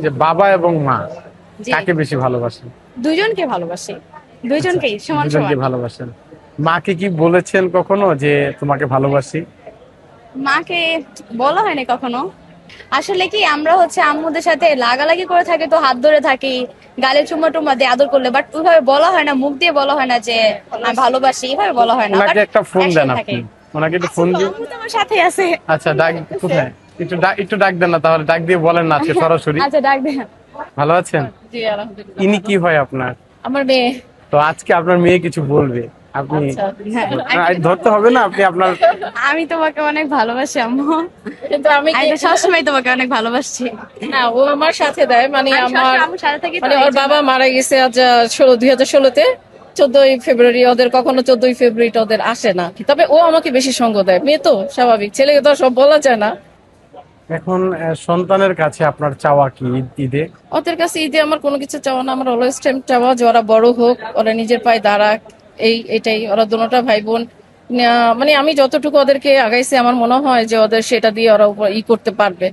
যে বাবা এবং মা জি। কাকে বেশি ভালোবাসেন? দুইজনকে ভালোবাসি, দুইজনকেই সমান দুজনকে সমান। ভালোবাসেন। মাকে কি বলেছেন কখনো যে তোমাকে ভালোবাসি? মাকে বলা হয়নি কখনো। আসলে কি আমরা হচ্ছে আম্মুদের সাথে লাগালাগি করে থাকি, তো হাত ধরে থাকি, গালে চুম্মা টুম্মা দিয়ে আদর করলে, বাট ওইভাবে বলা হয় না, মুখ দিয়ে বলা হয় না যে আমি ভালোবাসি, এভাবে বলা হয় না, বাট ওনাকে একটা ফোন দেন একসাথে থাকি। আপনি, ওনাকে একটু আচ্ছা, ফোন তো দিয়ে। আম্মু তো আমার সাথে আছে। আচ্ছা, ডাক কোথায়? একটু ডাক দেন না, তাহলে ডাক দিয়ে বলেন না আজকে সরাসরি। আচ্ছা, ডাক দে। ভালো আছেন? জি, আলহামদুলিল্লাহ ইনি ভালো। কি হয় আপনার? আমার মেয়ে। তো আজকে আপনার মেয়ে কিছু বলবে, আপনি আচ্ছা, হ্যাঁ। ধরতে হবে না, আপনি আপনার। আমি তোমাকে অনেক ভালোবাসি আম্মু, কিন্তু আমি আমি তো সবসময় তোমাকে অনেক ভালোবাসছি। না, ও আমার সাথে দেয়, মানে আমি আমার সবসময় আম্মুর সাথে থাকি তো, মানে এই ওর জন্য। বাবা মারা গেছে আজ 2016-তে। 14ই ফেব্রুয়ারি ওদের, কখনো 14ই ফেব্রুয়ারি ওদের আসে না, তবে ও আমাকে বেশি সঙ্গ দেয়। মেয়ে তো স্বাভাবিক, ছেলেকে তো আর সব বলা যায় না। এখন সন্তানের কাছে আপনার চাওয়া কি ঈদে? ওদের কাছে ঈদে আমার কোনো কিছু চাওয়া না, আমার অলওয়েজ টাইম চাওয়া যে ওরা বড় হোক, ওরা নিজের পায়ে দাঁড়াক। এটাই, ওরা দুটোটা ভাই বোন। মানে আমি যতটুকু ওদেরকে আগাইছি, আমার মনে হয় যে ওদের সেটা দিয়ে ওরা উপর করতে পারবে।